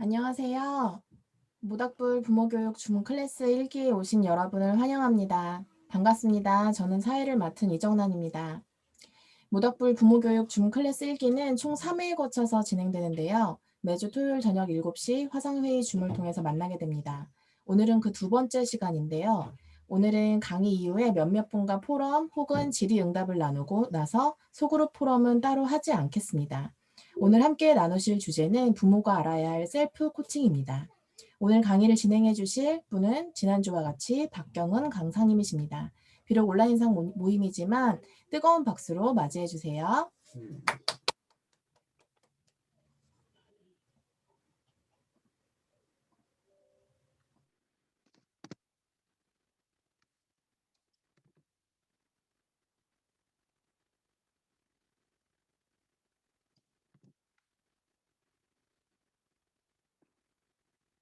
안녕하세요. 모닥불 부모교육 주문 클래스 1기에 오신 여러분을 환영합니다. 반갑습니다. 저는 사회를 맡은 이정란입니다. 모닥불 부모교육 주문 클래스 1기는 총 3회에 거쳐서 진행되는데요. 매주 토요일 저녁 7시 화상회의 줌을 통해서 만나게 됩니다. 오늘은 그 두 번째 시간인데요. 오늘은 강의 이후에 몇몇 분과 포럼 혹은 질의응답을 나누고 나서 소그룹 포럼은 따로 하지 않겠습니다. 오늘 함께 나누실 주제는 부모가 알아야 할 셀프 코칭입니다. 오늘 강의를 진행해 주실 분은 지난주와 같이 박경은 강사님이십니다. 비록 온라인상 모임이지만 뜨거운 박수로 맞이해 주세요.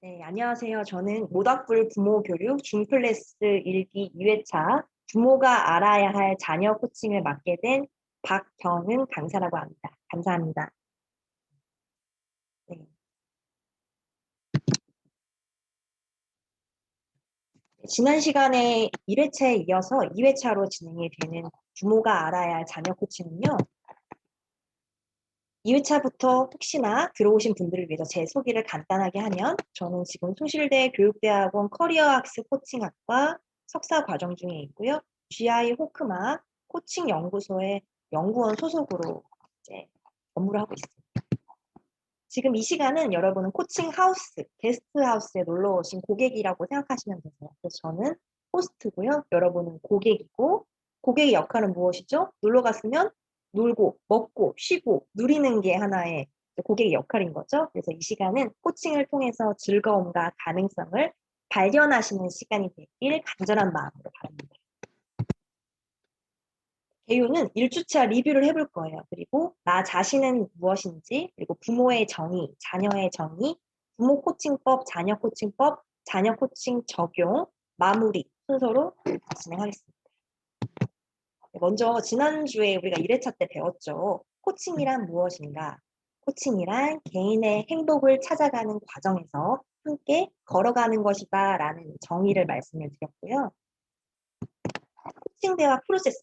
네, 안녕하세요. 저는 모닥불 부모 교육 줌클래스 1기 2회차 부모가 알아야 할 자녀 코칭을 맡게 된 박경은 강사라고 합니다. 감사합니다. 네. 지난 시간에 1회차에 이어서 2회차로 진행이 되는 부모가 알아야 할 자녀 코칭은요. 2회차부터 혹시나 들어오신 분들을 위해서 제 소개를 간단하게 하면 저는 지금 숭실대 교육대학원 커리어학습 코칭학과 석사 과정 중에 있고요. GI 호크마 코칭 연구소의 연구원 소속으로 이제 업무를 하고 있습니다. 지금 이 시간은 여러분은 코칭 하우스, 게스트 하우스에 놀러 오신 고객이라고 생각하시면 되세요. 그래서 저는 호스트고요. 여러분은 고객이고 고객의 역할은 무엇이죠? 놀러 갔으면 놀고 먹고 쉬고 누리는 게 하나의 고객의 역할인 거죠. 그래서 이 시간은 코칭을 통해서 즐거움과 가능성을 발견하시는 시간이 되길 간절한 마음으로 바랍니다. 개요는 1주차 리뷰를 해볼 거예요. 그리고 나 자신은 무엇인지, 그리고 부모의 정의, 자녀의 정의, 부모 코칭법, 자녀 코칭법, 자녀 코칭 적용, 마무리 순서로 진행하겠습니다. 먼저 지난주에 우리가 1회차 때 배웠죠. 코칭이란 무엇인가? 코칭이란 개인의 행복을 찾아가는 과정에서 함께 걸어가는 것이다 라는 정의를 말씀을 드렸고요. 코칭 대화 프로세스.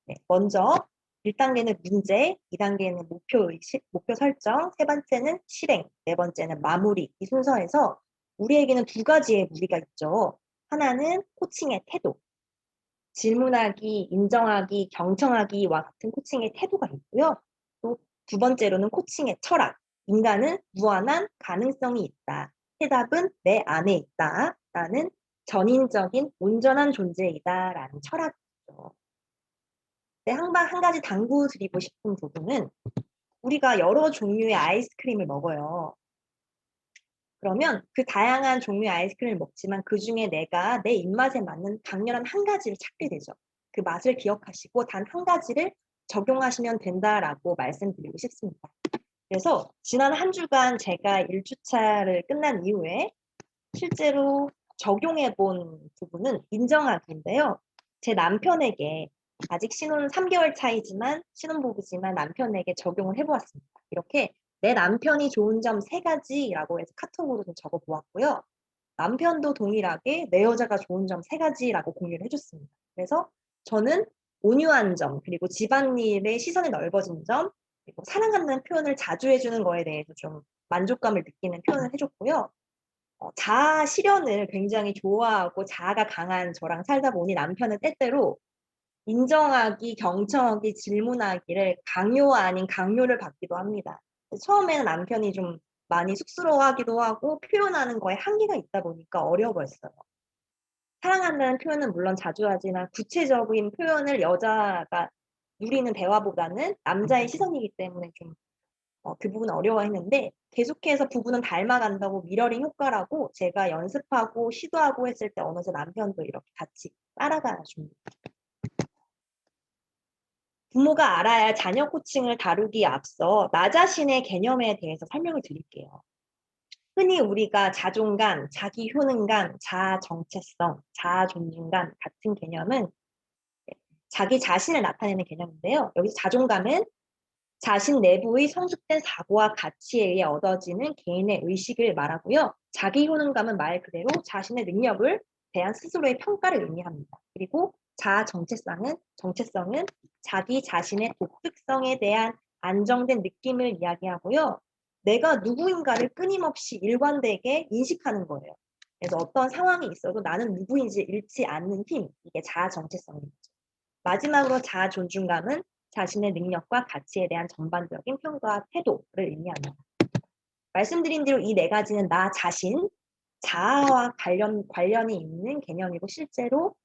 네, 먼저 1단계는 문제, 2단계는 목표의식, 목표 설정, 세 번째는 실행, 네 번째는 마무리. 이 순서에서 우리에게는 두 가지의 무리가 있죠. 하나는 코칭의 태도. 질문하기, 인정하기, 경청하기와 같은 코칭의 태도가 있고요. 또 두 번째로는 코칭의 철학. 인간은 무한한 가능성이 있다. 해답은 내 안에 있다. 라는 전인적인 온전한 존재이다. 라는 철학이죠. 네, 한 가지 당부 드리고 싶은 부분은 우리가 여러 종류의 아이스크림을 먹어요. 그러면 그 다양한 종류의 아이스크림을 먹지만 그중에 내가 내 입맛에 맞는 강렬한 한 가지를 찾게 되죠. 그 맛을 기억하시고 단 한 가지를 적용하시면 된다라고 말씀드리고 싶습니다. 그래서 지난 한 주간 제가 1주차를 끝난 이후에 실제로 적용해 본 부분은 인정하기인데요. 제 남편에게 아직 신혼 3개월 차이지만 신혼부부지만 남편에게 적용을 해보았습니다. 이렇게 내 남편이 좋은 점 3가지라고 해서 카톡으로 좀 적어보았고요. 남편도 동일하게 내 여자가 좋은 점 3가지라고 공유를 해줬습니다. 그래서 저는 온유한 점, 그리고 집안일의 시선이 넓어진 점, 그리고 사랑한다는 표현을 자주 해주는 거에 대해서 좀 만족감을 느끼는 표현을 해줬고요. 자아 실현을 굉장히 좋아하고 자아가 강한 저랑 살다 보니 남편은 때때로 인정하기, 경청하기, 질문하기를 강요 아닌 강요를 받기도 합니다. 처음에는 남편이 좀 많이 쑥스러워하기도 하고 표현하는 거에 한계가 있다 보니까 어려웠어요. 사랑한다는 표현은 물론 자주 하지만 구체적인 표현을 여자가 누리는 대화보다는 남자의 시선이기 때문에 좀 그 부분은 어려워했는데 계속해서 부부는 닮아간다고 미러링 효과라고 제가 연습하고 시도하고 했을 때 어느새 남편도 이렇게 같이 따라가 줍니다. 부모가 알아야 할 자녀 코칭을 다루기에 앞서 나 자신의 개념에 대해서 설명을 드릴게요. 흔히 우리가 자존감, 자기 효능감, 자아 정체성, 자아 존중감 같은 개념은 자기 자신을 나타내는 개념인데요. 여기서 자존감은 자신 내부의 성숙된 사고와 가치에 의해 얻어지는 개인의 의식을 말하고요. 자기 효능감은 말 그대로 자신의 능력을 대한 스스로의 평가를 의미합니다. 그리고 자아 정체성은 자기 자신의 독특성에 대한 안정된 느낌을 이야기하고요. 내가 누구인가를 끊임없이 일관되게 인식하는 거예요. 그래서 어떤 상황이 있어도 나는 누구인지 잃지 않는 힘, 이게 자아 정체성입니다. 마지막으로 자아 존중감은 자신의 능력과 가치에 대한 전반적인 평가와 태도를 의미합니다. 말씀드린 대로 이 네 가지는 나 자신, 자아와 관련이 있는 개념이고 실제로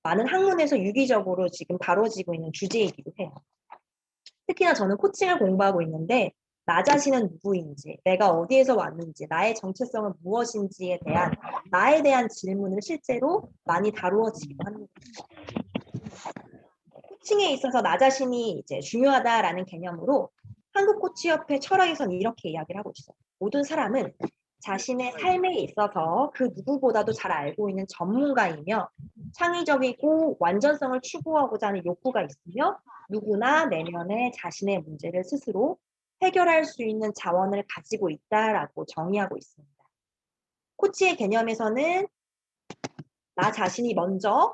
많은 학문에서 유기적으로 지금 다뤄지고 있는 주제이기도 해요. 특히나 저는 코칭을 공부하고 있는데 나 자신은 누구인지, 내가 어디에서 왔는지, 나의 정체성은 무엇인지에 대한 나에 대한 질문을 실제로 많이 다루어지기도 합니다. 코칭에 있어서 나 자신이 이제 중요하다라는 개념으로 한국코치협회 철학에서는 이렇게 이야기를 하고 있어요. 모든 사람은 자신의 삶에 있어서 그 누구보다도 잘 알고 있는 전문가이며 창의적이고 완전성을 추구하고자 하는 욕구가 있으며 누구나 내면의 자신의 문제를 스스로 해결할 수 있는 자원을 가지고 있다라고 정의하고 있습니다. 코치의 개념에서는 나 자신이 먼저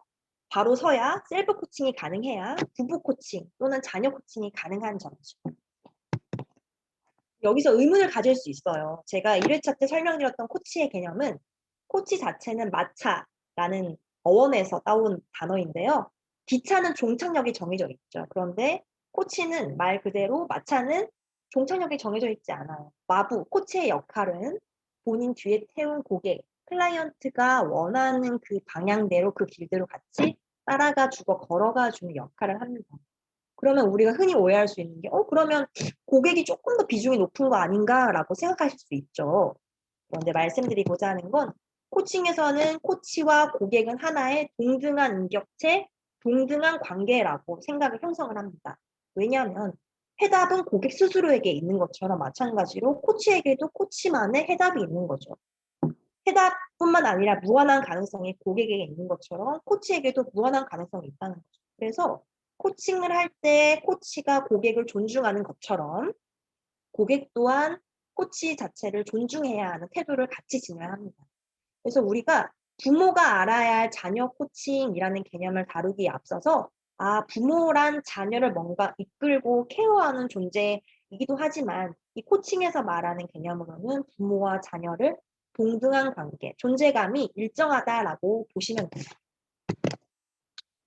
바로 서야 셀프 코칭이 가능해야 부부 코칭 또는 자녀 코칭이 가능한 점이죠. 여기서 의문을 가질 수 있어요. 제가 1회차 때 설명드렸던 코치의 개념은 코치 자체는 마차라는 어원에서 따온 단어인데요. 기차는 종착역이 정해져 있죠. 그런데 코치는 말 그대로 마차는 종착역이 정해져 있지 않아요. 마부, 코치의 역할은 본인 뒤에 태운 고객, 클라이언트가 원하는 그 방향대로 그 길대로 같이 따라가 주고 걸어가 주는 역할을 합니다. 그러면 우리가 흔히 오해할 수 있는 게 그러면 고객이 조금 더 비중이 높은 거 아닌가라고 생각하실 수 있죠. 그런데 말씀드리고자 하는 건 코칭에서는 코치와 고객은 하나의 동등한 인격체, 동등한 관계라고 생각을 형성을 합니다. 왜냐하면 해답은 고객 스스로에게 있는 것처럼 마찬가지로 코치에게도 코치만의 해답이 있는 거죠. 해답뿐만 아니라 무한한 가능성이 고객에게 있는 것처럼 코치에게도 무한한 가능성이 있다는 거죠. 그래서 코칭을 할 때 코치가 고객을 존중하는 것처럼 고객 또한 코치 자체를 존중해야 하는 태도를 같이 지녀야 합니다. 그래서 우리가 부모가 알아야 할 자녀 코칭이라는 개념을 다루기에 앞서서 부모란 자녀를 뭔가 이끌고 케어하는 존재이기도 하지만 이 코칭에서 말하는 개념으로는 부모와 자녀를 동등한 관계, 존재감이 일정하다라고 보시면 됩니다.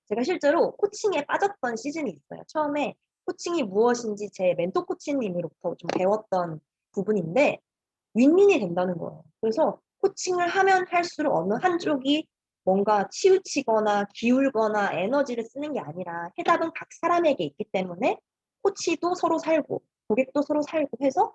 제가 실제로 코칭에 빠졌던 시즌이 있어요. 처음에 코칭이 무엇인지 제 멘토 코치님으로부터 좀 배웠던 부분인데 윈윈이 된다는 거예요. 그래서 코칭을 하면 할수록 어느 한쪽이 뭔가 치우치거나 기울거나 에너지를 쓰는 게 아니라 해답은 각 사람에게 있기 때문에 코치도 서로 살고 고객도 서로 살고 해서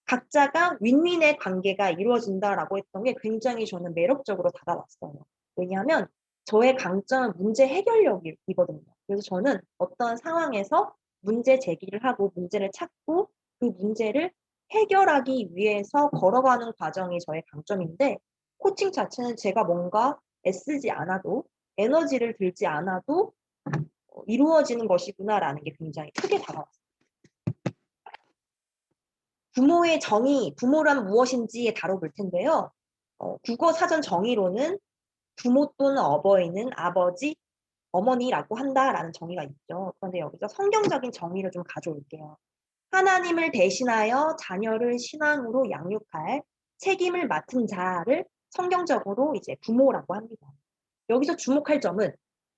각자가 윈윈의 관계가 이루어진다라고 했던 게 굉장히 저는 매력적으로 다가왔어요. 왜냐하면 저의 강점은 문제 해결력이거든요. 그래서 저는 어떤 상황에서 문제 제기를 하고 문제를 찾고 그 문제를 해결하기 위해서 걸어가는 과정이 저의 강점인데 코칭 자체는 제가 뭔가 애쓰지 않아도 에너지를 들지 않아도 이루어지는 것이구나라는 게 굉장히 크게 다가왔어요. 부모의 정의, 부모란 무엇인지에 다뤄볼 텐데요. 국어 사전 정의로는 부모 또는 어버이는 아버지, 어머니라고 한다라는 정의가 있죠. 그런데 여기서 성경적인 정의를 좀 가져올게요. 하나님을 대신하여 자녀를 신앙으로 양육할 책임을 맡은 자를 성경적으로 이제 부모라고 합니다. 여기서 주목할 점은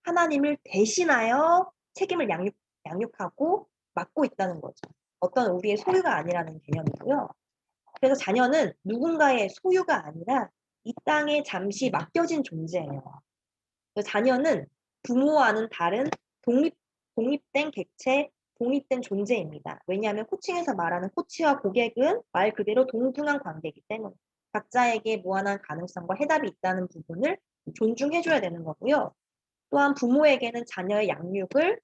하나님을 대신하여 책임을 양육하고 맡고 있다는 거죠. 어떤 우리의 소유가 아니라는 개념이고요. 그래서 자녀는 누군가의 소유가 아니라 이 땅에 잠시 맡겨진 존재예요. 자녀는 부모와는 다른 독립된 객체, 독립된 존재입니다. 왜냐하면 코칭에서 말하는 코치와 고객은 말 그대로 동등한 관계이기 때문에 각자에게 무한한 가능성과 해답이 있다는 부분을 존중해줘야 되는 거고요. 또한 부모에게는 자녀의 양육을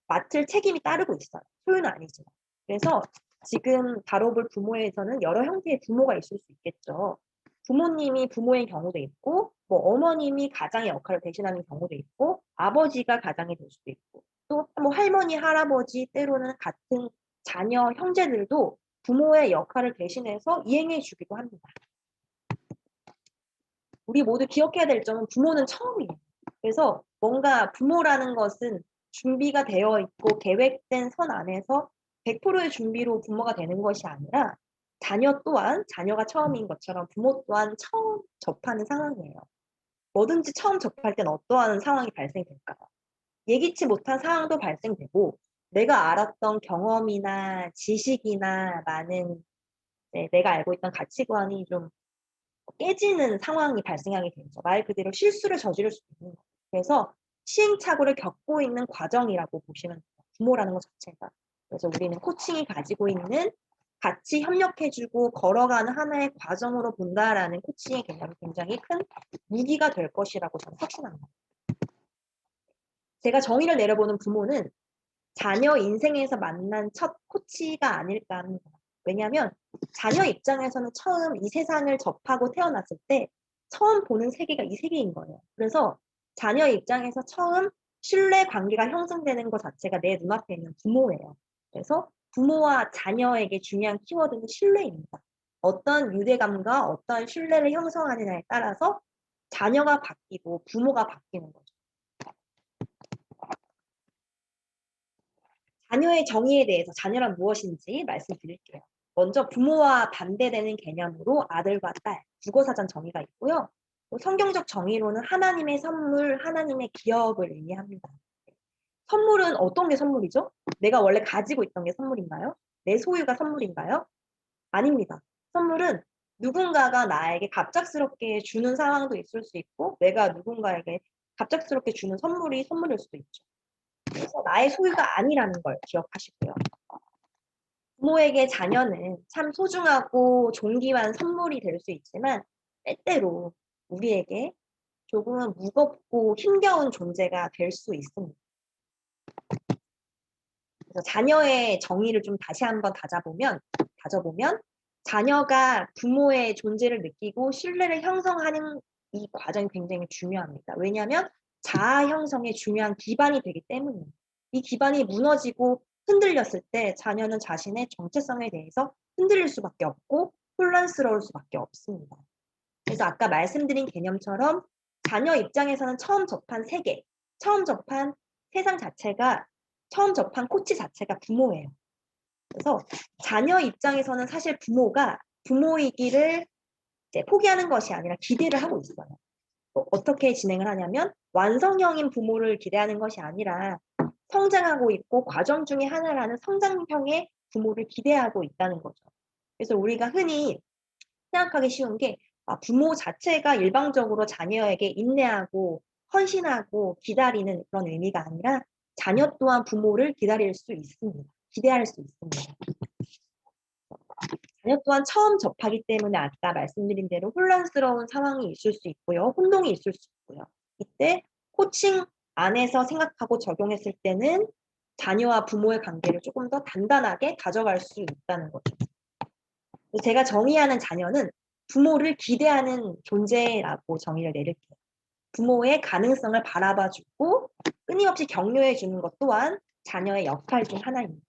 맡을 책임이 따르고 있어요. 소유는 아니지만. 그래서 지금 다뤄볼 부모에서는 여러 형태의 부모가 있을 수 있겠죠. 부모님이 부모인 경우도 있고, 뭐 어머님이 가장의 역할을 대신하는 경우도 있고, 아버지가 가장이 될 수도 있고, 또 뭐 할머니, 할아버지 때로는 같은 자녀, 형제들도 부모의 역할을 대신해서 이행해 주기도 합니다. 우리 모두 기억해야 될 점은 부모는 처음이에요. 그래서 뭔가 부모라는 것은 준비가 되어 있고 계획된 선 안에서 100%의 준비로 부모가 되는 것이 아니라 자녀 또한 자녀가 처음인 것처럼 부모 또한 처음 접하는 상황이에요. 뭐든지 처음 접할 땐 어떠한 상황이 발생될까요? 예기치 못한 상황도 발생되고 내가 알았던 경험이나 지식이나 많은 내가 알고 있던 가치관이 좀 깨지는 상황이 발생하게 되죠. 말 그대로 실수를 저지를 수도 있는 거예요. 그래서 시행착오를 겪고 있는 과정이라고 보시면 돼요. 부모라는 것 자체가. 그래서 우리는 코칭이 가지고 있는 같이 협력해주고 걸어가는 하나의 과정으로 본다라는 코칭의 개념이 굉장히 큰 무기가 될 것이라고 저는 확신합니다. 제가 정의를 내려보는 부모는 자녀 인생에서 만난 첫 코치가 아닐까 합니다. 왜냐하면 자녀 입장에서는 처음 이 세상을 접하고 태어났을 때 처음 보는 세계가 이 세계인 거예요. 그래서 자녀 입장에서 처음 신뢰 관계가 형성되는 것 자체가 내 눈앞에 있는 부모예요. 그래서 부모와 자녀에게 중요한 키워드는 신뢰입니다. 어떤 유대감과 어떤 신뢰를 형성하느냐에 따라서 자녀가 바뀌고 부모가 바뀌는 거죠. 자녀의 정의에 대해서 자녀란 무엇인지 말씀드릴게요. 먼저 부모와 반대되는 개념으로 아들과 딸, 국어사전 정의가 있고요. 또 성경적 정의로는 하나님의 선물, 하나님의 기업을 의미합니다. 선물은 어떤 게 선물이죠? 내가 원래 가지고 있던 게 선물인가요? 내 소유가 선물인가요? 아닙니다. 선물은 누군가가 나에게 갑작스럽게 주는 상황도 있을 수 있고 내가 누군가에게 갑작스럽게 주는 선물이 선물일 수도 있죠. 그래서 나의 소유가 아니라는 걸 기억하시고요. 부모에게 자녀는 참 소중하고 존귀한 선물이 될 수 있지만 때때로 우리에게 조금은 무겁고 힘겨운 존재가 될 수 있습니다. 그래서 자녀의 정의를 좀 다시 한번 다져보면 자녀가 부모의 존재를 느끼고 신뢰를 형성하는 이 과정이 굉장히 중요합니다. 왜냐하면 자아 형성의 중요한 기반이 되기 때문입니다. 이 기반이 무너지고 흔들렸을 때 자녀는 자신의 정체성에 대해서 흔들릴 수밖에 없고 혼란스러울 수밖에 없습니다. 그래서 아까 말씀드린 개념처럼 자녀 입장에서는 처음 접한 세계, 처음 접한 세상 자체가 처음 접한 코치 자체가 부모예요. 그래서 자녀 입장에서는 사실 부모가 부모이기를 이제 포기하는 것이 아니라 기대를 하고 있어요. 어떻게 진행을 하냐면 완성형인 부모를 기대하는 것이 아니라 성장하고 있고 과정 중에 하나라는 성장형의 부모를 기대하고 있다는 거죠. 그래서 우리가 흔히 생각하기 쉬운 게 부모 자체가 일방적으로 자녀에게 인내하고 헌신하고 기다리는 그런 의미가 아니라 자녀 또한 부모를 기다릴 수 있습니다. 기대할 수 있습니다. 자녀 또한 처음 접하기 때문에 아까 말씀드린 대로 혼란스러운 상황이 있을 수 있고요. 혼동이 있을 수 있고요. 이때 코칭 안에서 생각하고 적용했을 때는 자녀와 부모의 관계를 조금 더 단단하게 가져갈 수 있다는 거죠. 제가 정의하는 자녀는 부모를 기대하는 존재라고 정의를 내릴게요. 부모의 가능성을 바라봐주고 끊임없이 격려해주는 것 또한 자녀의 역할 중 하나입니다.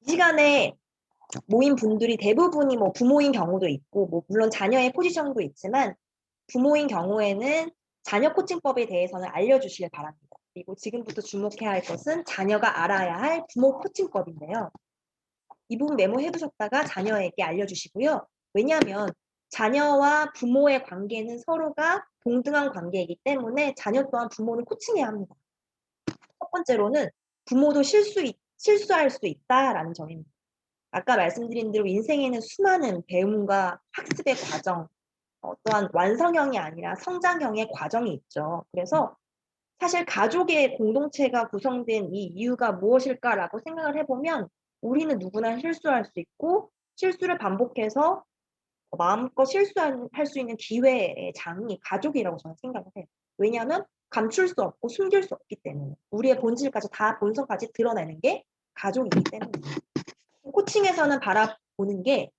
이 시간에 모인 분들이 대부분이 부모인 경우도 있고 물론 자녀의 포지션도 있지만 부모인 경우에는 자녀 코칭법에 대해서는 알려주시길 바랍니다. 그리고 지금부터 주목해야 할 것은 자녀가 알아야 할 부모 코칭법인데요. 이 부분 메모해 두셨다가 자녀에게 알려주시고요. 왜냐하면 자녀와 부모의 관계는 서로가 동등한 관계이기 때문에 자녀 또한 부모를 코칭해야 합니다. 첫 번째로는 부모도 실수할 수 있다라는 점입니다. 아까 말씀드린 대로 인생에는 수많은 배움과 학습의 과정, 또한 완성형이 아니라 성장형의 과정이 있죠. 그래서 사실 가족의 공동체가 구성된 이 이유가 무엇일까라고 생각을 해보면 우리는 누구나 실수할 수 있고 실수를 반복해서 마음껏 실수할 수 있는 기회의 장이 가족이라고 저는 생각을 해요. 왜냐하면 감출 수 없고 숨길 수 없기 때문에 우리의 본질까지 다 본성까지 드러내는 게 가족이기 때문입니다. 코칭에서는 바라보는 게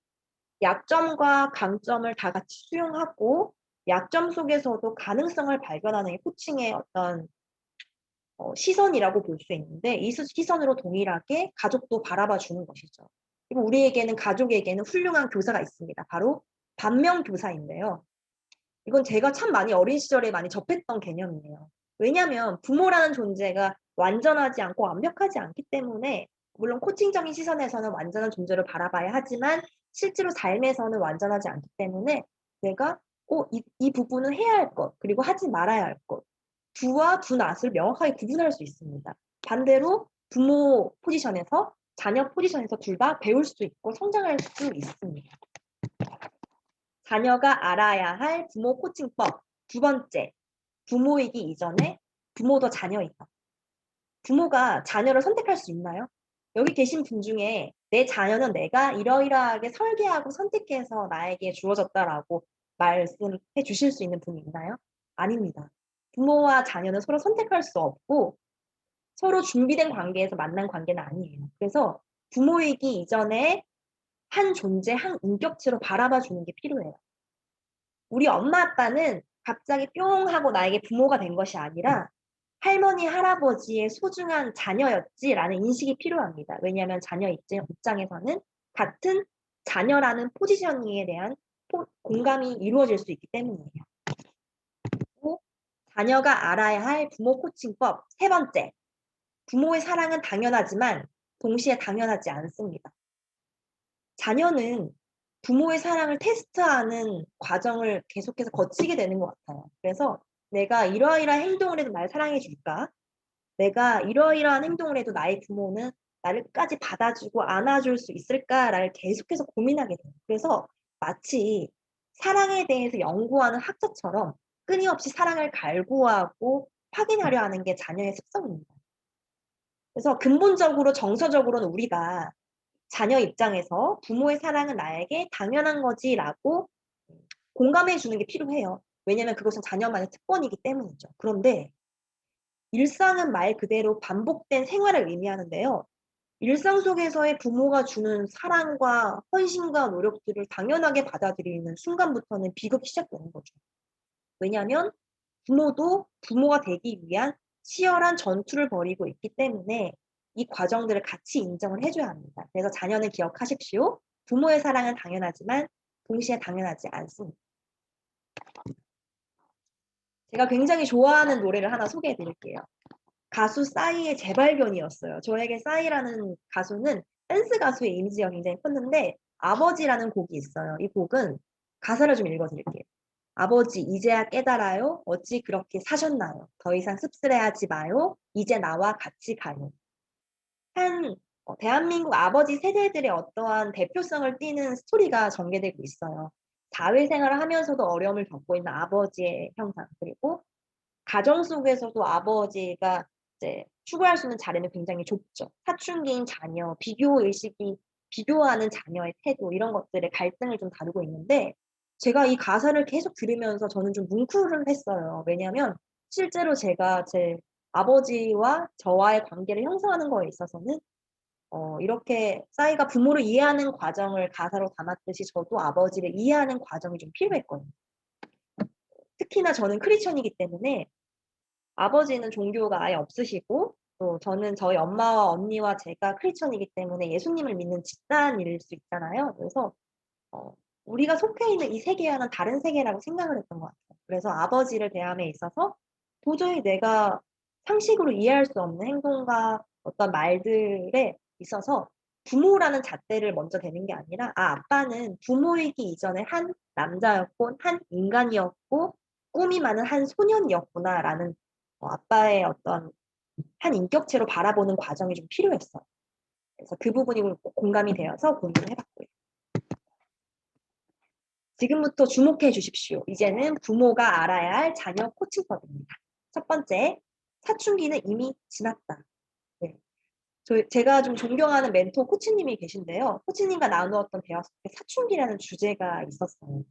약점과 강점을 다 같이 수용하고 약점 속에서도 가능성을 발견하는 게 코칭의 어떤 시선이라고 볼 수 있는데 이 시선으로 동일하게 가족도 바라봐 주는 것이죠. 그리고 우리에게는 가족에게는 훌륭한 교사가 있습니다. 바로 반면교사인데요. 이건 제가 참 많이 어린 시절에 많이 접했던 개념이에요. 왜냐하면 부모라는 존재가 완전하지 않고 완벽하지 않기 때문에 물론 코칭적인 시선에서는 완전한 존재를 바라봐야 하지만 실제로 삶에서는 완전하지 않기 때문에 내가 이 부분은 해야 할 것, 그리고 하지 말아야 할 것, 두와 두 낫을 명확하게 구분할 수 있습니다. 반대로 부모 포지션에서 자녀 포지션에서 둘 다 배울 수 있고 성장할 수 있습니다. 자녀가 알아야 할 부모 코칭법. 두 번째, 부모이기 이전에 부모도 자녀이다. 부모가 자녀를 선택할 수 있나요? 여기 계신 분 중에 내 자녀는 내가 이러이러하게 설계하고 선택해서 나에게 주어졌다라고 말씀해 주실 수 있는 분이 있나요? 아닙니다. 부모와 자녀는 서로 선택할 수 없고 서로 준비된 관계에서 만난 관계는 아니에요. 그래서 부모이기 이전에 한 존재, 한 인격체로 바라봐 주는 게 필요해요. 우리 엄마 아빠는 갑자기 뿅 하고 나에게 부모가 된 것이 아니라 할머니, 할아버지의 소중한 자녀였지라는 인식이 필요합니다. 왜냐하면 자녀 입장에서는 같은 자녀라는 포지셔닝에 대한 공감이 이루어질 수 있기 때문이에요. 그리고 자녀가 알아야 할 부모 코칭법. 세 번째, 부모의 사랑은 당연하지만 동시에 당연하지 않습니다. 자녀는 부모의 사랑을 테스트하는 과정을 계속해서 거치게 되는 것 같아요. 그래서 내가 이러이러한 행동을 해도 날 사랑해 줄까? 내가 이러이러한 행동을 해도 나의 부모는 나를 끝까지 받아주고 안아줄 수 있을까를 계속해서 고민하게 돼요. 그래서 마치 사랑에 대해서 연구하는 학자처럼 끊임없이 사랑을 갈구하고 확인하려 하는 게 자녀의 습성입니다. 그래서 근본적으로 정서적으로는 우리가 자녀 입장에서 부모의 사랑은 나에게 당연한 거지라고 공감해 주는 게 필요해요. 왜냐하면 그것은 자녀만의 특권이기 때문이죠. 그런데 일상은 말 그대로 반복된 생활을 의미하는데요. 일상 속에서의 부모가 주는 사랑과 헌신과 노력들을 당연하게 받아들이는 순간부터는 비극이 시작되는 거죠. 왜냐하면 부모도 부모가 되기 위한 치열한 전투를 벌이고 있기 때문에 이 과정들을 같이 인정을 해줘야 합니다. 그래서 자녀는 기억하십시오. 부모의 사랑은 당연하지만 동시에 당연하지 않습니다. 제가 굉장히 좋아하는 노래를 하나 소개해 드릴게요. 가수 싸이의 재발견이었어요. 저에게 싸이라는 가수는 댄스 가수의 이미지가 굉장히 컸는데 아버지라는 곡이 있어요. 이 곡은 가사를 좀 읽어드릴게요. 아버지 이제야 깨달아요. 어찌 그렇게 사셨나요? 더 이상 씁쓸해하지 마요. 이제 나와 같이 가요. 대한민국 아버지 세대들의 어떠한 대표성을 띠는 스토리가 전개되고 있어요. 사회생활을 하면서도 어려움을 겪고 있는 아버지의 형상, 그리고 가정 속에서도 아버지가 이제 추구할 수 있는 자리는 굉장히 좁죠. 사춘기인 자녀, 비교하는 자녀의 태도, 이런 것들의 갈등을 좀 다루고 있는데, 제가 이 가사를 계속 들으면서 저는 좀 뭉클을 했어요. 왜냐하면 실제로 제가 제 아버지와 저와의 관계를 형성하는 거에 있어서는 이렇게 싸이가 부모를 이해하는 과정을 가사로 담았듯이 저도 아버지를 이해하는 과정이 좀 필요했거든요. 특히나 저는 크리스천이기 때문에 아버지는 종교가 아예 없으시고 또 저는 저희 엄마와 언니와 제가 크리스천이기 때문에 예수님을 믿는 집단일 수 있잖아요. 그래서 우리가 속해 있는 이 세계와는 다른 세계라고 생각을 했던 것 같아요. 그래서 아버지를 대함에 있어서 도저히 내가 상식으로 이해할 수 없는 행동과 어떤 말들에 있어서 부모라는 잣대를 먼저 대는 게 아니라 아빠는 부모이기 이전에 한 남자였고 한 인간이었고 꿈이 많은 한 소년이었구나라는 아빠의 어떤 한 인격체로 바라보는 과정이 좀 필요했어요. 그래서 그 부분이 공감이 되어서 공부를 해봤고요. 지금부터 주목해 주십시오. 이제는 부모가 알아야 할 자녀 코칭법입니다. 첫 번째, 사춘기는 이미 지났다. 네. 제가 좀 존경하는 멘토 코치님이 계신데요. 코치님과 나누었던 대화 속에 사춘기라는 주제가 있었어요.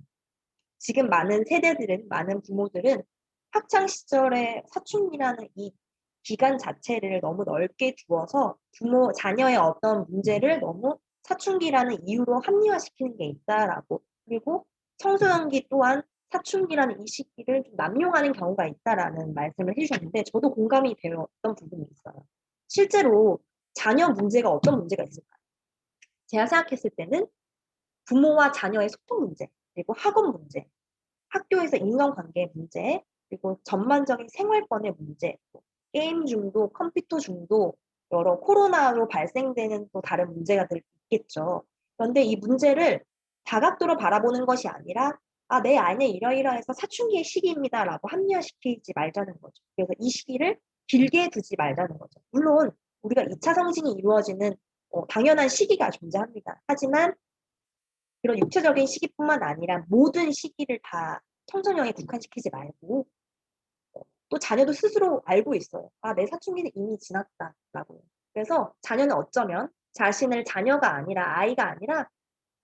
지금 많은 세대들은, 많은 부모들은 학창 시절에 사춘기라는 이 기간 자체를 너무 넓게 두어서 자녀의 어떤 문제를 너무 사춘기라는 이유로 합리화시키는 게 있다라고, 그리고 청소년기 또한 사춘기라는 이 시기를 좀 남용하는 경우가 있다라는 말씀을 해주셨는데 저도 공감이 되었던 부분이 있어요. 실제로 자녀 문제가 어떤 문제가 있을까요? 제가 생각했을 때는 부모와 자녀의 소통 문제, 그리고 학원 문제, 학교에서 인간관계 문제, 그리고 전반적인 생활권의 문제, 게임 중독, 컴퓨터 중독, 여러 코로나로 발생되는 또 다른 문제가 있겠죠. 그런데 이 문제를 다각도로 바라보는 것이 아니라 아, 내 안에 이러이러해서 사춘기의 시기입니다라고 합리화시키지 말자는 거죠. 그래서 이 시기를 길게 두지 말자는 거죠. 물론 우리가 2차 성징이 이루어지는 당연한 시기가 존재합니다. 하지만 그런 육체적인 시기뿐만 아니라 모든 시기를 다 청소년에 국한시키지 말고 또 자녀도 스스로 알고 있어요. 아, 내 사춘기는 이미 지났다라고. 그래서 자녀는 어쩌면 자신을 자녀가 아니라 아이가 아니라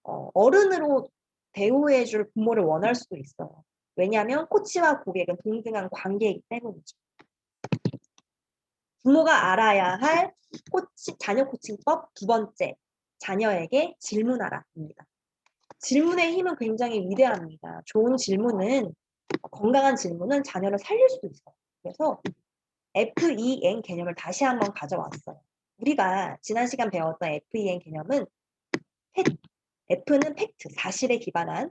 어른으로 대우해줄 부모를 원할 수도 있어요. 왜냐하면 코치와 고객은 동등한 관계이기 때문이죠. 부모가 알아야 할 자녀 코칭법 두 번째, 자녀에게 질문하라입니다. 질문의 힘은 굉장히 위대합니다. 좋은 질문은, 건강한 질문은 자녀를 살릴 수도 있어요. 그래서 FEN 개념을 다시 한번 가져왔어요. 우리가 지난 시간 배웠던 FEN 개념은 F는 팩트, 사실에 기반한,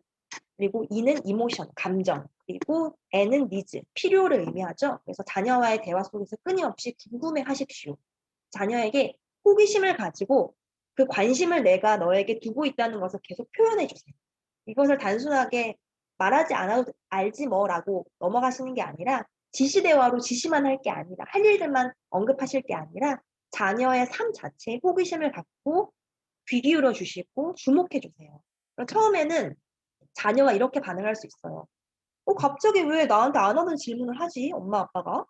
그리고 E는 이모션, 감정, 그리고 N은 니즈, 필요를 의미하죠. 그래서 자녀와의 대화 속에서 끊임없이 궁금해하십시오. 자녀에게 호기심을 가지고 그 관심을 내가 너에게 두고 있다는 것을 계속 표현해 주세요. 이것을 단순하게 말하지 않아도 알지 뭐라고 넘어가시는 게 아니라 지시 대화로 지시만 할 게 아니라 할 일들만 언급하실 게 아니라 자녀의 삶 자체에 호기심을 갖고 귀 기울여 주시고 주목해 주세요. 처음에는 자녀가 이렇게 반응할 수 있어요. 갑자기 왜 나한테 안 하는 질문을 하지? 엄마 아빠가?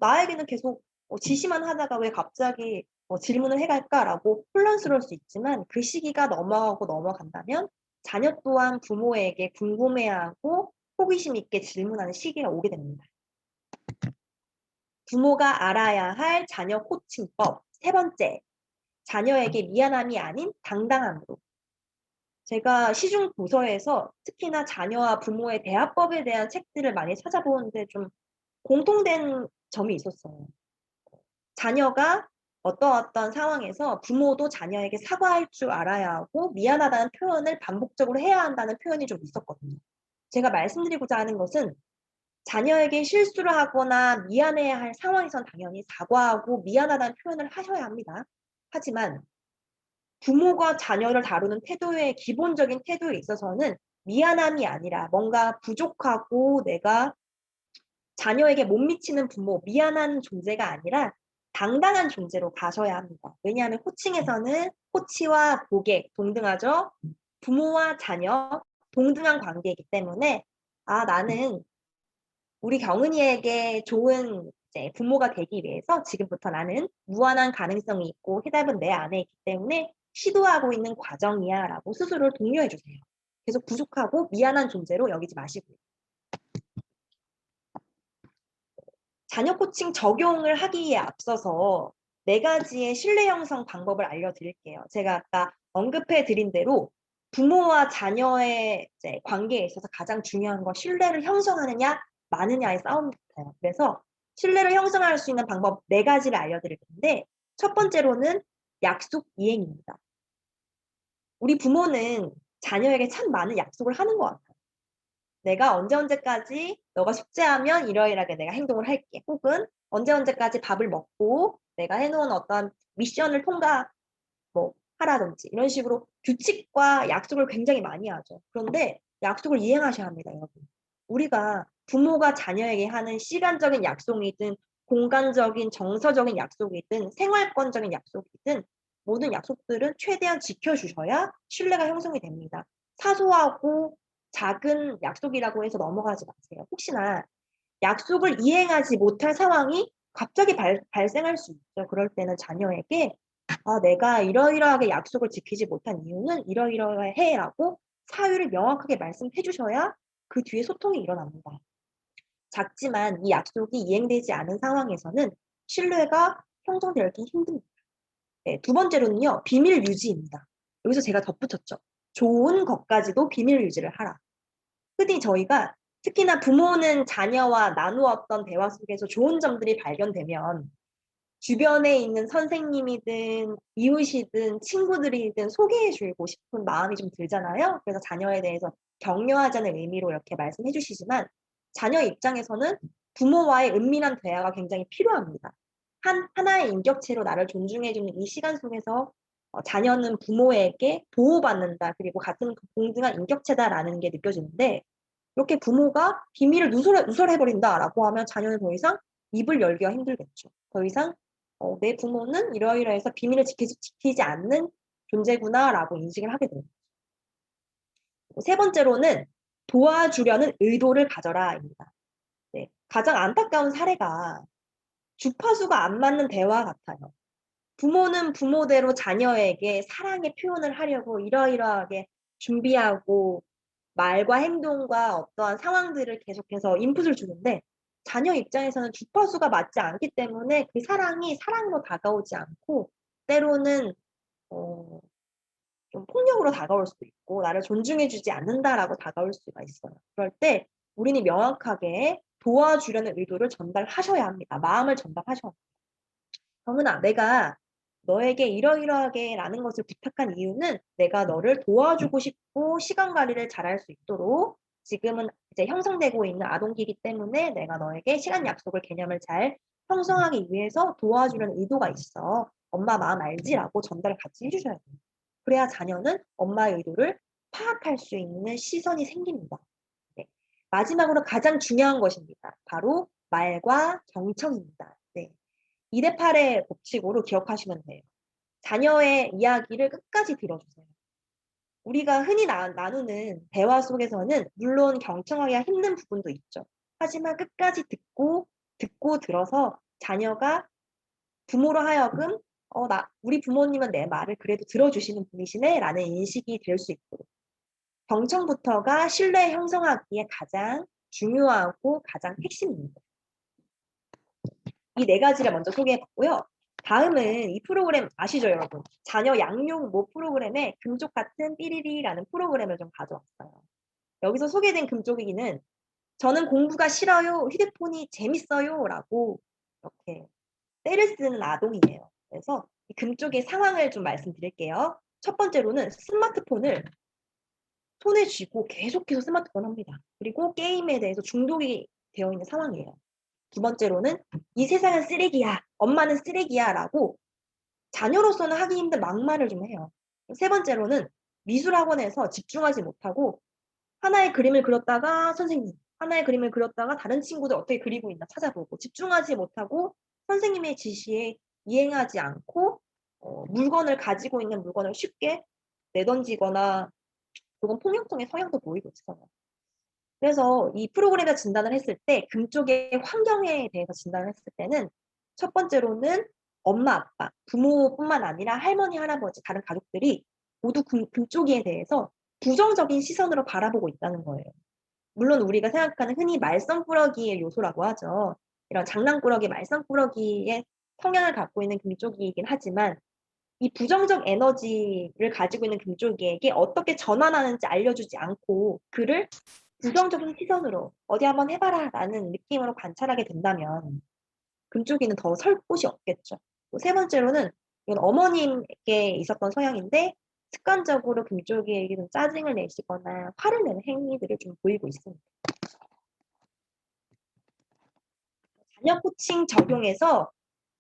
나에게는 계속 지시만 하다가 왜 갑자기 질문을 해갈까라고 혼란스러울 수 있지만 그 시기가 넘어가고 넘어간다면 자녀 또한 부모에게 궁금해하고 호기심 있게 질문하는 시기가 오게 됩니다. 부모가 알아야 할 자녀 코칭법 세 번째, 자녀에게 미안함이 아닌 당당함으로. 제가 시중 도서에서 특히나 자녀와 부모의 대화법에 대한 책들을 많이 찾아보는데 좀 공통된 점이 있었어요. 자녀가 어떤 상황에서 부모도 자녀에게 사과할 줄 알아야 하고 미안하다는 표현을 반복적으로 해야 한다는 표현이 좀 있었거든요. 제가 말씀드리고자 하는 것은 자녀에게 실수를 하거나 미안해야 할 상황에선 당연히 사과하고 미안하다는 표현을 하셔야 합니다. 하지만 부모가 자녀를 다루는 태도의 기본적인 태도에 있어서는 미안함이 아니라 뭔가 부족하고 내가 자녀에게 못 미치는 부모, 미안한 존재가 아니라 당당한 존재로 가셔야 합니다. 왜냐하면 코칭에서는 코치와 고객 동등하죠. 부모와 자녀 동등한 관계이기 때문에 나는 우리 경은이에게 좋은 부모가 되기 위해서 지금부터 나는 무한한 가능성이 있고 해답은 내 안에 있기 때문에 시도하고 있는 과정이야 라고 스스로를 독려해 주세요. 계속 부족하고 미안한 존재로 여기지 마시고요. 자녀 코칭 적용을 하기에 앞서서 4가지의 신뢰 형성 방법을 알려드릴게요. 제가 아까 언급해 드린 대로 부모와 자녀의 관계에 있어서 가장 중요한 건 신뢰를 형성하느냐 마느냐의 싸움 같아요. 그래서 신뢰를 형성할 수 있는 방법 4가지를 알려드릴 텐데 첫 번째로는 약속 이행입니다. 우리 부모는 자녀에게 참 많은 약속을 하는 것 같아요. 내가 언제까지 너가 숙제하면 이러이러하게 내가 행동을 할게. 혹은 언제까지 밥을 먹고 내가 해놓은 어떤 미션을 하라든지 이런 식으로 규칙과 약속을 굉장히 많이 하죠. 그런데 약속을 이행하셔야 합니다, 여러분. 우리가 부모가 자녀에게 하는 시간적인 약속이든 공간적인 정서적인 약속이든 생활권적인 약속이든 모든 약속들은 최대한 지켜주셔야 신뢰가 형성이 됩니다. 사소하고 작은 약속이라고 해서 넘어가지 마세요. 혹시나 약속을 이행하지 못할 상황이 갑자기 발생할 수 있죠. 그럴 때는 자녀에게 내가 이러이러하게 약속을 지키지 못한 이유는 이러이러해라고 사유를 명확하게 말씀해 주셔야 그 뒤에 소통이 일어납니다. 작지만 이 약속이 이행되지 않은 상황에서는 신뢰가 형성되기 힘듭니다. 네, 두 번째로는요. 비밀 유지입니다. 여기서 제가 덧붙였죠. 좋은 것까지도 비밀 유지를 하라. 흔히 저희가 특히나 부모는 자녀와 나누었던 대화 속에서 좋은 점들이 발견되면 주변에 있는 선생님이든 이웃이든 친구들이든 소개해주고 싶은 마음이 좀 들잖아요. 그래서 자녀에 대해서 격려하자는 의미로 이렇게 말씀해 주시지만 자녀 입장에서는 부모와의 은밀한 대화가 굉장히 필요합니다. 하나의 인격체로 나를 존중해주는 이 시간 속에서 자녀는 부모에게 보호받는다. 그리고 같은 동등한 인격체다라는 게 느껴지는데 이렇게 부모가 비밀을 누설해버린다라고 하면 자녀는 더 이상 입을 열기가 힘들겠죠. 더 이상 내 부모는 이러이러해서 비밀을 지키지 않는 존재구나라고 인식을 하게 됩니다. 세 번째로는 도와주려는 의도를 가져라입니다. 네, 가장 안타까운 사례가 주파수가 안 맞는 대화 같아요. 부모는 부모대로 자녀에게 사랑의 표현을 하려고 이러이러하게 준비하고 말과 행동과 어떠한 상황들을 계속해서 인풋을 주는데 자녀 입장에서는 주파수가 맞지 않기 때문에 그 사랑이 사랑으로 다가오지 않고 때로는 좀 폭력으로 다가올 수도 있고 나를 존중해주지 않는다라고 다가올 수가 있어요. 그럴 때 우리는 명확하게 도와주려는 의도를 전달하셔야 합니다. 마음을 전달하셔야 합니다. 정은아, 내가 너에게 이러이러하게 라는 것을 부탁한 이유는 내가 너를 도와주고 싶고 시간 관리를 잘할 수 있도록 지금은 이제 형성되고 있는 아동기이기 때문에 내가 너에게 시간 약속을 개념을 잘 형성하기 위해서 도와주려는 의도가 있어. 엄마 마음 알지라고 전달을 같이 해주셔야 돼요. 그래야 자녀는 엄마의 의도를 파악할 수 있는 시선이 생깁니다. 네. 마지막으로 가장 중요한 것입니다. 바로 말과 경청입니다. 네. 2대 8의 법칙으로 기억하시면 돼요. 자녀의 이야기를 끝까지 들어주세요. 우리가 흔히 나누는 대화 속에서는 물론 경청하기가 힘든 부분도 있죠. 하지만 끝까지 듣고 들어서 자녀가 부모로 하여금 우리 부모님은 내 말을 그래도 들어주시는 분이시네 라는 인식이 될 수 있도록 경청부터가 신뢰 형성하기에 가장 중요하고 가장 핵심입니다. 이 네 가지를 먼저 소개해봤고요. 다음은 이 프로그램 아시죠, 여러분? 자녀 양육 모 프로그램에 금쪽 같은 삐리리라는 프로그램을 좀 가져왔어요. 여기서 소개된 금쪽이기는 저는 공부가 싫어요, 휴대폰이 재밌어요 라고 이렇게 때를 쓰는 아동이에요. 그래서 이 금쪽의 상황을 좀 말씀드릴게요. 첫 번째로는 스마트폰을 손에 쥐고 계속해서 스마트폰 합니다. 그리고 게임에 대해서 중독이 되어 있는 상황이에요. 두 번째로는 이 세상은 쓰레기야, 엄마는 쓰레기야 라고 자녀로서는 하기 힘든 막말을 좀 해요. 세 번째로는 미술학원에서 집중하지 못하고 하나의 그림을 그렸다가 선생님, 하나의 그림을 그렸다가 다른 친구들 어떻게 그리고 있나 찾아보고 집중하지 못하고 선생님의 지시에 이행하지 않고 물건을 가지고 있는 물건을 쉽게 내던지거나 조금 폭력성의 성향도 보이고 있어요. 그래서 이 프로그램에 진단을 했을 때 금쪽의 환경에 대해서 진단을 했을 때는 첫 번째로는 엄마, 아빠, 부모뿐만 아니라 할머니, 할아버지, 다른 가족들이 모두 금쪽이에 대해서 부정적인 시선으로 바라보고 있다는 거예요. 물론 우리가 생각하는 흔히 말썽꾸러기의 요소라고 하죠. 이런 장난꾸러기, 말썽꾸러기의 성향을 갖고 있는 금쪽이긴 하지만 이 부정적 에너지를 가지고 있는 금쪽이에게 어떻게 전환하는지 알려주지 않고 그를 부정적인 시선으로 어디 한번 해봐라 라는 느낌으로 관찰하게 된다면 금쪽이는 더 설 곳이 없겠죠. 또 세 번째로는 이건 어머님께 있었던 성향인데 습관적으로 금쪽이에게 좀 짜증을 내시거나 화를 내는 행위들을 좀 보이고 있습니다. 자녀 코칭 적용해서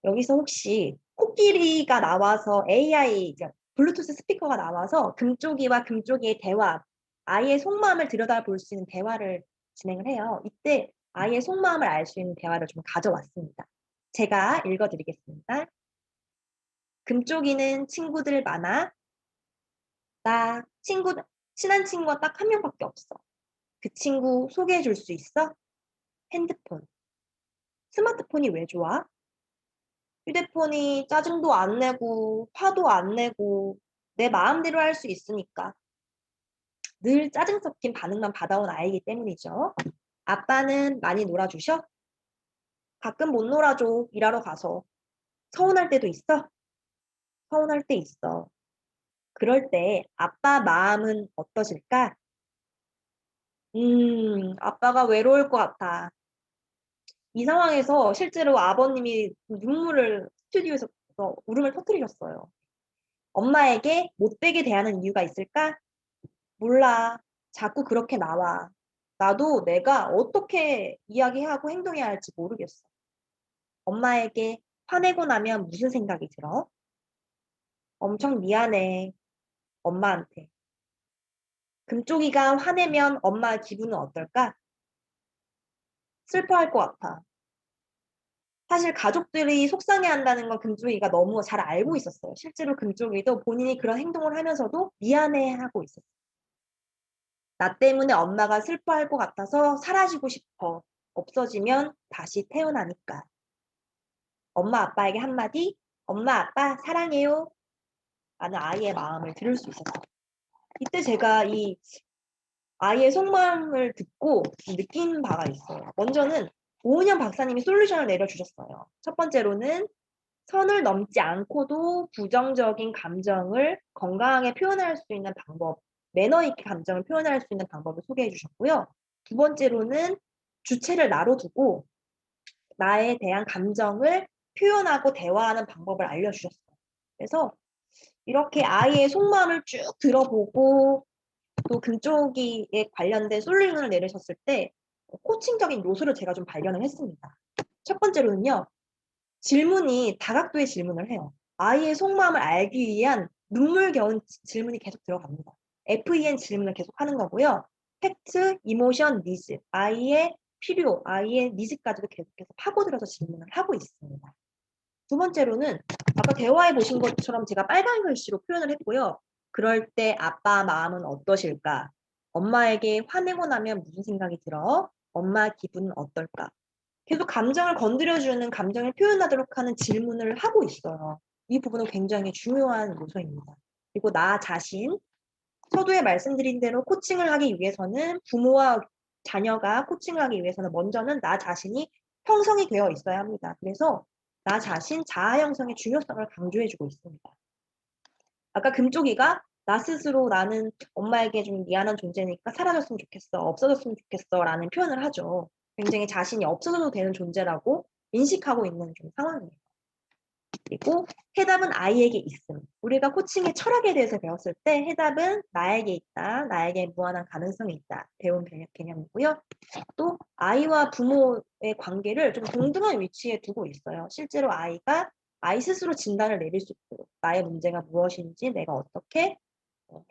여기서 혹시 코끼리가 나와서 AI, 블루투스 스피커가 나와서 금쪽이와 금쪽이의 대화, 아이의 속마음을 들여다볼 수 있는 대화를 진행을 해요. 이때 아이의 속마음을 알 수 있는 대화를 좀 가져왔습니다. 제가 읽어드리겠습니다. 금쪽이는 친구들 많아. 나 친한 친구가 딱 한 명밖에 없어. 그 친구 소개해 줄 수 있어? 핸드폰. 스마트폰이 왜 좋아? 휴대폰이 짜증도 안 내고 화도 안 내고 내 마음대로 할 수 있으니까 늘 짜증 섞인 반응만 받아온 아이이기 때문이죠. 아빠는 많이 놀아주셔? 가끔 못 놀아줘. 일하러 가서. 서운할 때도 있어? 서운할 때 있어. 그럴 때 아빠 마음은 어떠실까? 아빠가 외로울 것 같아. 이 상황에서 실제로 아버님이 눈물을 스튜디오에서 울음을 터뜨리셨어요. 엄마에게 못되게 대하는 이유가 있을까? 몰라. 자꾸 그렇게 나와. 나도 내가 어떻게 이야기하고 행동해야 할지 모르겠어. 엄마에게 화내고 나면 무슨 생각이 들어? 엄청 미안해. 엄마한테. 금쪽이가 화내면 엄마 기분은 어떨까? 슬퍼할 것 같아. 사실 가족들이 속상해한다는 건 금쪽이가 너무 잘 알고 있었어요. 실제로 금쪽이도 본인이 그런 행동을 하면서도 미안해하고 있었어요. 나 때문에 엄마가 슬퍼할 것 같아서 사라지고 싶어. 없어지면 다시 태어나니까. 엄마 아빠에게 한마디, 엄마 아빠 사랑해요. 라는 아이의 마음을 들을 수 있었어요. 이때 제가 이 아이의 속마음을 듣고 느낀 바가 있어요. 먼저는 오은영 박사님이 솔루션을 내려주셨어요. 첫 번째로는 선을 넘지 않고도 부정적인 감정을 건강하게 표현할 수 있는 방법, 매너 있게 감정을 표현할 수 있는 방법을 소개해 주셨고요. 두 번째로는 주체를 나로 두고 나에 대한 감정을 표현하고 대화하는 방법을 알려주셨어요. 그래서 이렇게 아이의 속마음을 쭉 들어보고 또 그쪽에 관련된 솔루션을 내리셨을 때 코칭적인 요소를 제가 좀 발견을 했습니다. 첫 번째로는요. 질문이 다각도의 질문을 해요. 아이의 속마음을 알기 위한 눈물겨운 질문이 계속 들어갑니다. FEN 질문을 계속 하는 거고요. 팩트, 이모션, 니즈, 아이의 필요, 아이의 니즈까지도 계속해서 파고들어서 질문을 하고 있습니다. 두 번째로는 아까 대화해 보신 것처럼 제가 빨간 글씨로 표현을 했고요. 그럴 때 아빠 마음은 어떠실까? 엄마에게 화내고 나면 무슨 생각이 들어? 엄마 기분은 어떨까? 계속 감정을 건드려주는 감정을 표현하도록 하는 질문을 하고 있어요. 이 부분은 굉장히 중요한 요소입니다. 그리고 나 자신, 서두에 말씀드린 대로 코칭을 하기 위해서는 부모와 자녀가 코칭을 하기 위해서는 먼저는 나 자신이 형성이 되어 있어야 합니다. 그래서 나 자신 자아 형성의 중요성을 강조해주고 있습니다. 아까 금쪽이가 나 스스로 나는 엄마에게 좀 미안한 존재니까 사라졌으면 좋겠어, 없어졌으면 좋겠어 라는 표현을 하죠. 굉장히 자신이 없어져도 되는 존재라고 인식하고 있는 좀 상황이에요. 그리고 해답은 아이에게 있음. 우리가 코칭의 철학에 대해서 배웠을 때 해답은 나에게 있다, 나에게 무한한 가능성이 있다 배운 개념이고요. 또 아이와 부모의 관계를 좀 동등한 위치에 두고 있어요. 실제로 아이가 아이 스스로 진단을 내릴 수 있도록 나의 문제가 무엇인지 내가 어떻게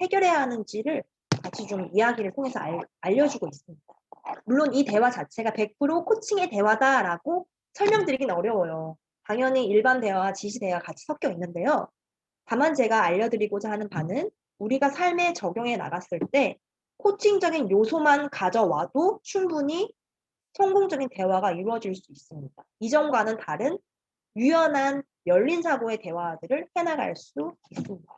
해결해야 하는지를 같이 좀 이야기를 통해서 알려주고 있습니다. 물론 이 대화 자체가 100% 코칭의 대화다라고 설명드리긴 어려워요. 당연히 일반 대화와 지시 대화가 같이 섞여 있는데요. 다만 제가 알려드리고자 하는 바는 우리가 삶에 적용해 나갔을 때 코칭적인 요소만 가져와도 충분히 성공적인 대화가 이루어질 수 있습니다. 이전과는 다른 유연한 열린 사고의 대화들을 해나갈 수 있습니다.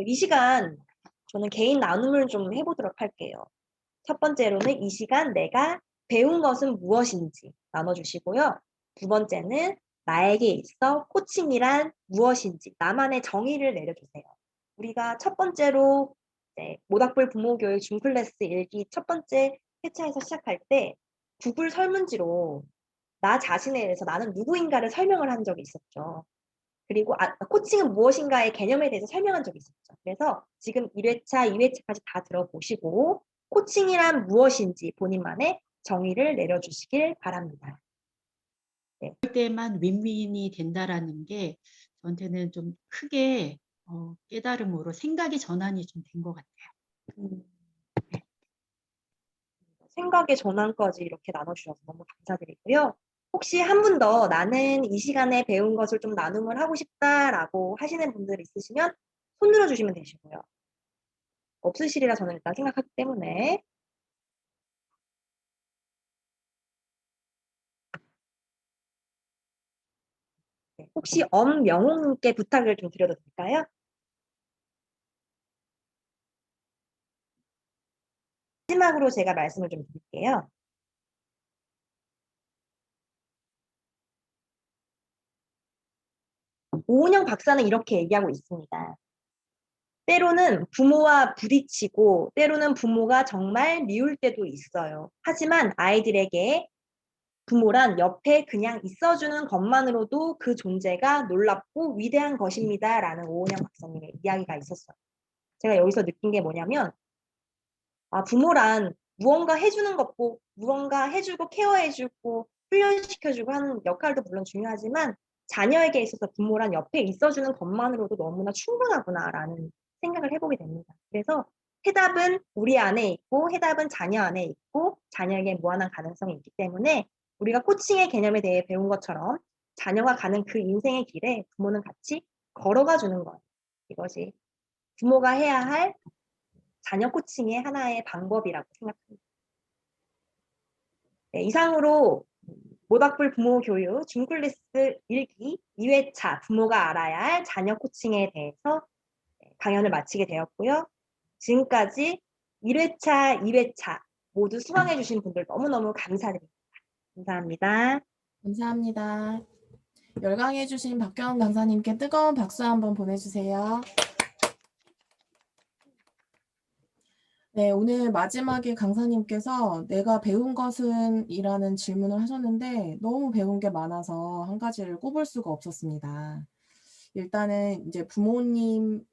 이 시간 저는 개인 나눔을 좀 해보도록 할게요. 첫 번째로는 이 시간 내가 배운 것은 무엇인지 나눠주시고요. 두 번째는 나에게 있어 코칭이란 무엇인지 나만의 정의를 내려주세요. 우리가 첫 번째로 모닥불 부모교육 줌클래스 1기 첫 번째 회차에서 시작할 때 구글 설문지로 나 자신에 대해서 나는 누구인가를 설명을 한 적이 있었죠. 그리고 코칭은 무엇인가의 개념에 대해서 설명한 적이 있었죠. 그래서 지금 1회차, 2회차까지 다 들어보시고 코칭이란 무엇인지 본인만의 정의를 내려주시길 바랍니다. 네. 그럴 때만 윈윈이 된다라는 게 저한테는 좀 크게 깨달음으로 생각의 전환이 좀 된 것 같아요. 생각의 전환까지 이렇게 나눠주셔서 너무 감사드리고요. 혹시 한 분 더 나는 이 시간에 배운 것을 좀 나눔을 하고 싶다라고 하시는 분들 있으시면 손 들어주시면 되시고요. 없으시리라 저는 일단 생각하기 때문에 네. 혹시 엄명웅님께 부탁을 좀 드려도 될까요? 마지막으로 제가 말씀을 좀 드릴게요. 오은영 박사는 이렇게 얘기하고 있습니다. 때로는 부모와 부딪히고 때로는 부모가 정말 미울 때도 있어요. 하지만 아이들에게 부모란 옆에 그냥 있어주는 것만으로도 그 존재가 놀랍고 위대한 것입니다. 라는 오은영 박사님의 이야기가 있었어요. 제가 여기서 느낀 게 뭐냐면 부모란 무언가 해주는 것고 무언가 해주고 케어해주고 훈련시켜주고 하는 역할도 물론 중요하지만 자녀에게 있어서 부모란 옆에 있어주는 것만으로도 너무나 충분하구나라는 생각을 해보게 됩니다. 그래서 해답은 우리 안에 있고 해답은 자녀 안에 있고 자녀에게 무한한 가능성이 있기 때문에 우리가 코칭의 개념에 대해 배운 것처럼 자녀가 가는 그 인생의 길에 부모는 같이 걸어가 주는 거예요. 이것이 부모가 해야 할 자녀 코칭의 하나의 방법이라고 생각합니다. 네, 이상으로 모닥불 부모 교육 줌클래스 1기 2회차 부모가 알아야 할 자녀 코칭에 대해서 강연을 마치게 되었고요. 지금까지 1회차, 2회차 모두 수강해 주신 분들 너무너무 감사드립니다. 감사합니다. 감사합니다. 열강해주신 박경원 강사님께 뜨거운 박수 한번 보내주세요. 네, 오늘 마지막에 강사님께서 내가 배운 것은 이라는 질문을 하셨는데 너무 배운 게 많아서 한 가지를 꼽을 수가 없었습니다. 일단은 이제 부모님도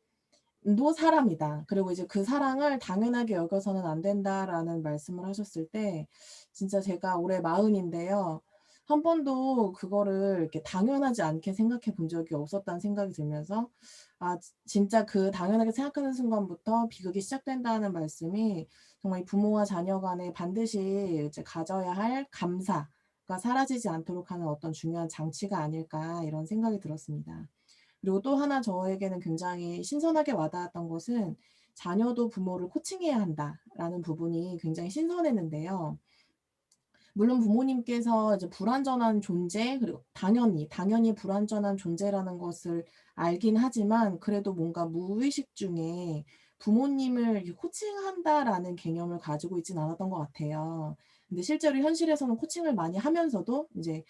사람이다. 그리고 이제 그 사랑을 당연하게 여겨서는 안 된다라는 말씀을 하셨을 때 진짜 제가 올해 40인데요. 한 번도 그거를 이렇게 당연하지 않게 생각해 본 적이 없었다는 생각이 들면서 진짜 그 당연하게 생각하는 순간부터 비극이 시작된다는 말씀이 정말 부모와 자녀 간에 반드시 이제 가져야 할 감사가 사라지지 않도록 하는 어떤 중요한 장치가 아닐까 이런 생각이 들었습니다. 그리고 또 하나 저에게는 굉장히 신선하게 와닿았던 것은 자녀도 부모를 코칭해야 한다라는 부분이 굉장히 신선했는데요. 물론 부모님께서 이제 불완전한 존재, 그리고 당연히 불완전한 존재라는 것을 알긴 하지만 그래도 뭔가 무의식 중에 부모님을 이렇게 코칭한다라는 개념을 가지고 있진 않았던 것 같아요. 근데 실제로 현실에서는 코칭을 많이 하면서도 이제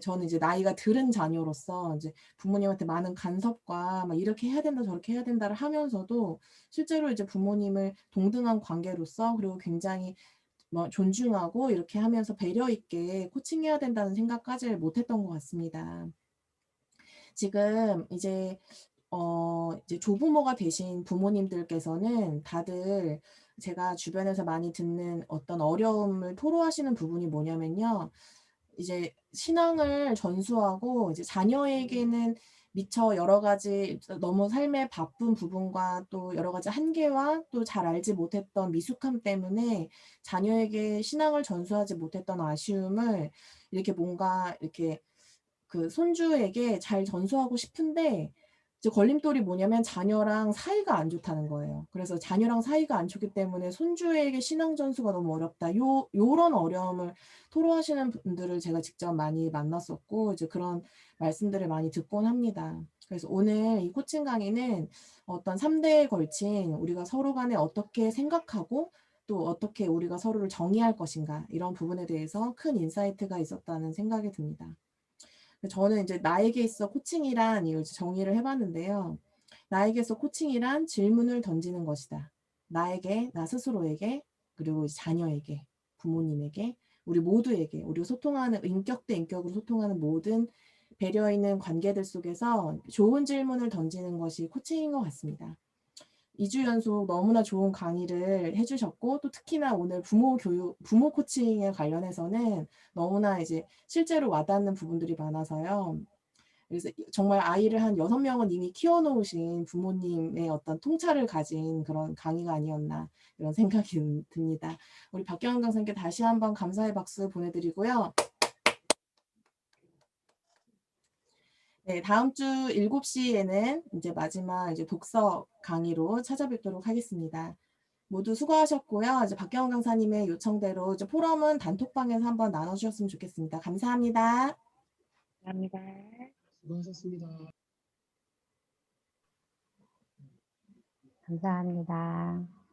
저는 이제 나이가 들은 자녀로서 이제 부모님한테 많은 간섭과 막 이렇게 해야 된다 저렇게 해야 된다를 하면서도 실제로 이제 부모님을 동등한 관계로서 그리고 굉장히 존중하고 이렇게 하면서 배려 있게 코칭해야 된다는 생각까지 못 했던 것 같습니다. 지금 이제 조부모가 되신 부모님들께서는 다들 제가 주변에서 많이 듣는 어떤 어려움을 토로하시는 부분이 뭐냐면요. 이제 신앙을 전수하고 이제 자녀에게는 미처 여러 가지 너무 삶의 바쁜 부분과 또 여러 가지 한계와 또 잘 알지 못했던 미숙함 때문에 자녀에게 신앙을 전수하지 못했던 아쉬움을 이렇게 뭔가 이렇게 그 손주에게 잘 전수하고 싶은데 이제 걸림돌이 뭐냐면 자녀랑 사이가 안 좋다는 거예요. 그래서 자녀랑 사이가 안 좋기 때문에 손주에게 신앙 전수가 너무 어렵다. 요런 어려움을 토로하시는 분들을 제가 직접 많이 만났었고 이제 그런 말씀들을 많이 듣곤 합니다. 그래서 오늘 이 코칭 강의는 어떤 3대에 걸친 우리가 서로 간에 어떻게 생각하고 또 어떻게 우리가 서로를 정의할 것인가 이런 부분에 대해서 큰 인사이트가 있었다는 생각이 듭니다. 저는 이제 나에게 있어 코칭이란 이걸 정의를 해봤는데요. 나에게 있어 코칭이란 질문을 던지는 것이다. 나에게, 나 스스로에게, 그리고 자녀에게, 부모님에게, 우리 모두에게, 우리가 소통하는 인격 대 인격으로 소통하는 모든 배려 있는 관계들 속에서 좋은 질문을 던지는 것이 코칭인 것 같습니다. 2주 연속 너무나 좋은 강의를 해주셨고 또 특히나 오늘 부모 코칭에 관련해서는 너무나 이제 실제로 와닿는 부분들이 많아서요. 그래서 정말 아이를 한 6명은 이미 키워놓으신 부모님의 어떤 통찰을 가진 그런 강의가 아니었나 이런 생각이 듭니다. 우리 박경원 강사님께 다시 한번 감사의 박수 보내드리고요. 네, 다음 주 7시에는 이제 마지막 이제 독서 강의로 찾아뵙도록 하겠습니다. 모두 수고하셨고요. 이제 박경원 강사님의 요청대로 이제 포럼은 단톡방에서 한번 나눠주셨으면 좋겠습니다. 감사합니다. 감사합니다. 수고하셨습니다. 감사합니다.